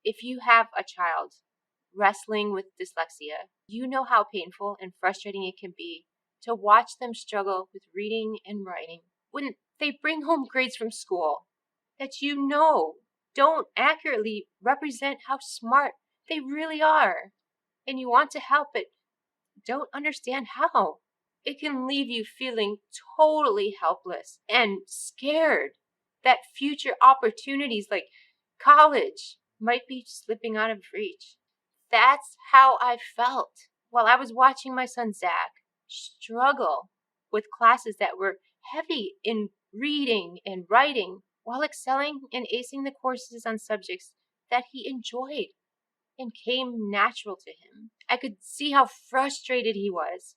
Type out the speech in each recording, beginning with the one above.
If you have a child wrestling with dyslexia, you know how painful and frustrating it can be to watch them struggle with reading and writing when they bring home grades from school that you know don't accurately represent how smart they really are, and you want to help but don't understand how. It can leave you feeling totally helpless and scared that future opportunities like college might be slipping out of reach. That's how I felt while I was watching my son Zach struggle with classes that were heavy in reading and writing while excelling and acing the courses on subjects that he enjoyed and came natural to him. I could see how frustrated he was,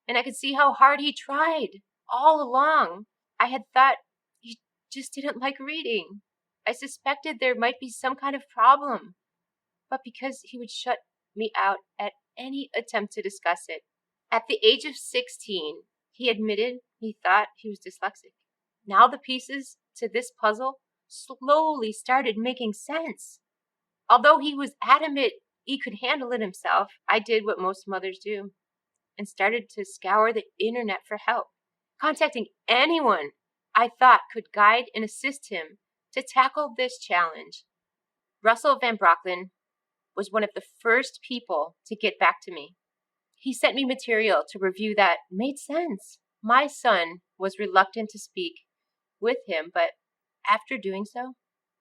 and I could see how hard he tried all along. I had thought he just didn't like reading. I suspected there might be some kind of problem, but because he would shut me out at any attempt to discuss it. At the age of 16, he admitted he thought he was dyslexic. Now the pieces to this puzzle slowly started making sense. Although he was adamant he could handle it himself, I did what most mothers do and started to scour the internet for help, contacting anyone I thought could guide and assist him to tackle this challenge. Russell Van Brocklin was one of the first people to get back to me. He sent me material to review that made sense. My son was reluctant to speak with him, but after doing so,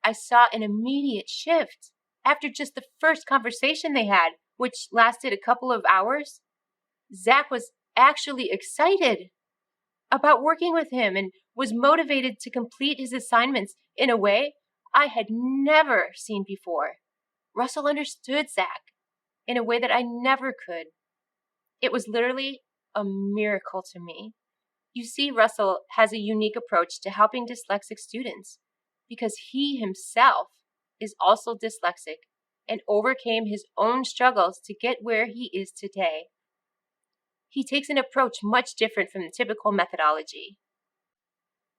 I saw an immediate shift. After just the first conversation they had, which lasted a couple of hours, Zach was actually excited about working with him and was motivated to complete his assignments in a way I had never seen before. Russell understood Zach in a way that I never could. It was literally a miracle to me. You see, Russell has a unique approach to helping dyslexic students because he himself is also dyslexic and overcame his own struggles to get where he is today. He takes an approach much different from the typical methodology.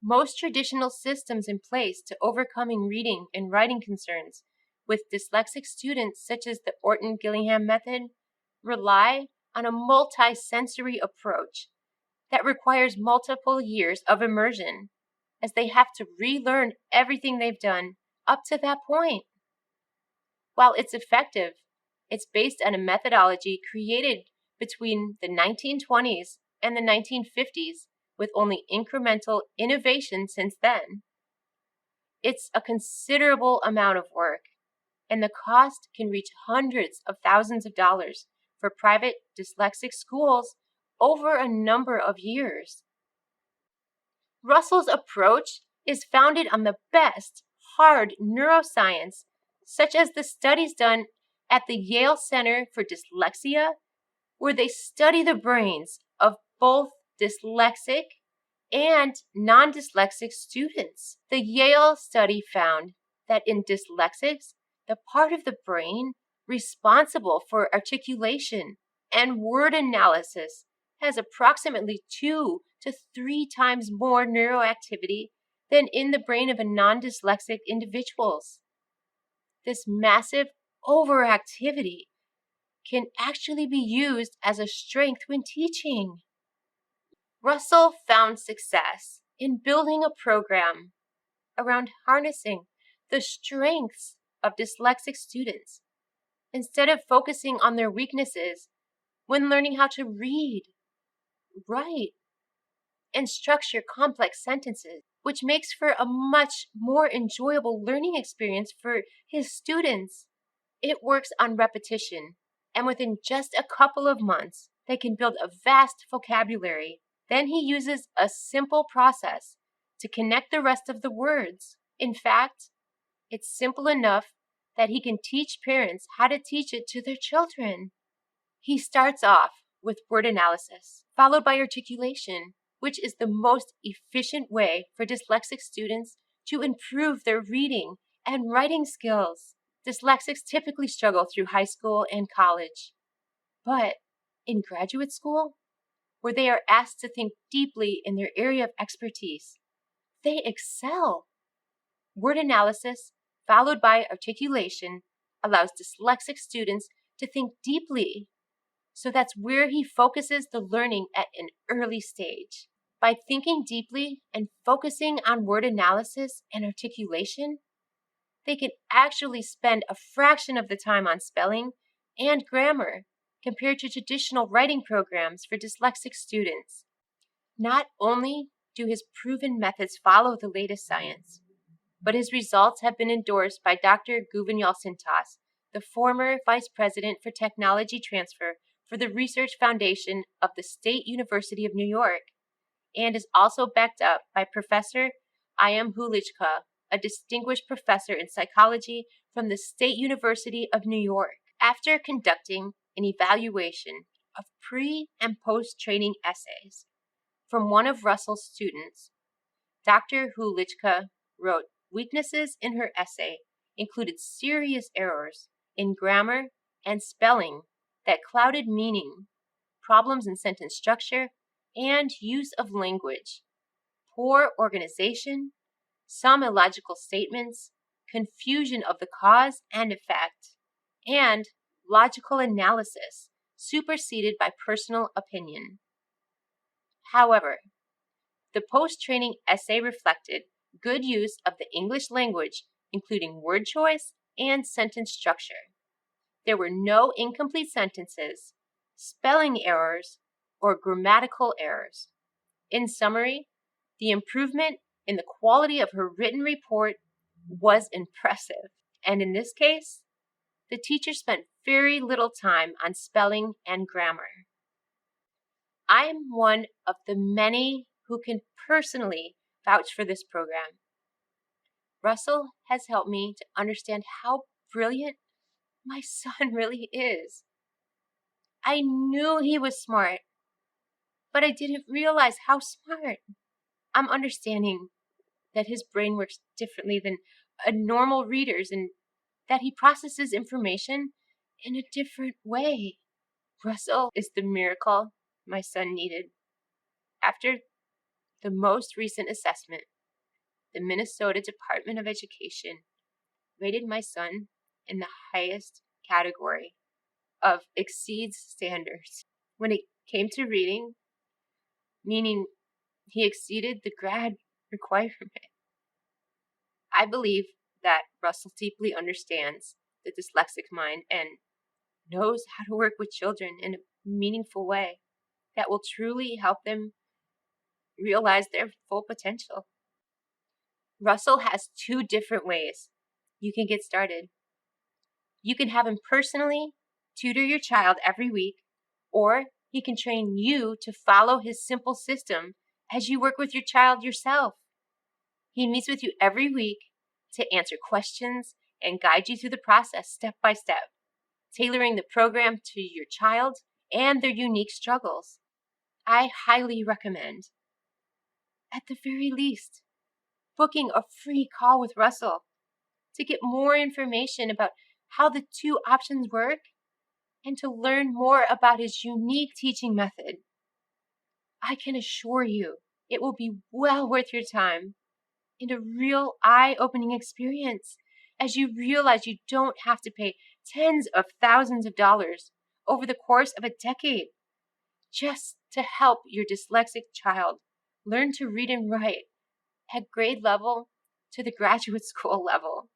Most traditional systems in place to overcoming reading and writing concerns with dyslexic students, such as the Orton-Gillingham method, rely on a multi-sensory approach that requires multiple years of immersion, as they have to relearn everything they've done up to that point. While it's effective, it's based on a methodology created between the 1920s and the 1950s with only incremental innovation since then. It's a considerable amount of work, and the cost can reach hundreds of thousands of dollars for private dyslexic schools over a number of years. Russell's approach is founded on the best hard neuroscience, such as the studies done at the Yale Center for Dyslexia, where they study the brains of both dyslexic and non-dyslexic students. The Yale study found that in dyslexics, the part of the brain responsible for articulation and word analysis has approximately 2 to 3 times more neuroactivity than in the brain of a non-dyslexic individuals. This massive overactivity can actually be used as a strength when teaching. Russell found success in building a program around harnessing the strengths of dyslexic students instead of focusing on their weaknesses when learning how to read, write, and structure complex sentences, which makes for a much more enjoyable learning experience for his students. It works on repetition, and within just a couple of months, they can build a vast vocabulary. Then he uses a simple process to connect the rest of the words. In fact, it's simple enough that he can teach parents how to teach it to their children. He starts off with word analysis, followed by articulation, which is the most efficient way for dyslexic students to improve their reading and writing skills. Dyslexics typically struggle through high school and college. But in graduate school, where they are asked to think deeply in their area of expertise, they excel. Word analysis, followed by articulation, allows dyslexic students to think deeply. So that's where he focuses the learning at an early stage. By thinking deeply and focusing on word analysis and articulation, they can actually spend a fraction of the time on spelling and grammar compared to traditional writing programs for dyslexic students. Not only do his proven methods follow the latest science, but his results have been endorsed by Dr. Gouvinyal Sintas, the former Vice President for Technology Transfer for the Research Foundation of the State University of New York, and is also backed up by Professor I.M. Hulichka, a distinguished professor in psychology from the State University of New York. After conducting an evaluation of pre- and post-training essays from one of Russell's students, Dr. Hulichka wrote weaknesses in her essay included serious errors in grammar and spelling that clouded meaning, problems in sentence structure and use of language, poor organization, some illogical statements, confusion of the cause and effect, and logical analysis superseded by personal opinion. However, the post-training essay reflected good use of the English language, including word choice and sentence structure. There were no incomplete sentences, spelling errors, or grammatical errors. In summary, the improvement in the quality of her written report was impressive. And in this case, the teacher spent very little time on spelling and grammar. I am one of the many who can personally vouch for this program. Russell has helped me to understand how brilliant my son really is. I knew he was smart, but I didn't realize how smart. I'm understanding that his brain works differently than a normal reader's and that he processes information in a different way. Russell is the miracle my son needed. After the most recent assessment, the Minnesota Department of Education rated my son in the highest category of exceeds standards. When it came to reading, meaning he exceeded the grad requirement. I believe that Russell deeply understands the dyslexic mind and knows how to work with children in a meaningful way that will truly help them realize their full potential. Russell has two different ways you can get started. You can have him personally tutor your child every week, or he can train you to follow his simple system as you work with your child yourself. He meets with you every week to answer questions and guide you through the process step by step, tailoring the program to your child and their unique struggles. I highly recommend, at the very least, booking a free call with Russell to get more information about how the two options work and to learn more about his unique teaching method. I can assure you it will be well worth your time and a real eye-opening experience as you realize you don't have to pay tens of thousands of dollars over the course of a decade just to help your dyslexic child learn to read and write at grade level to the graduate school level.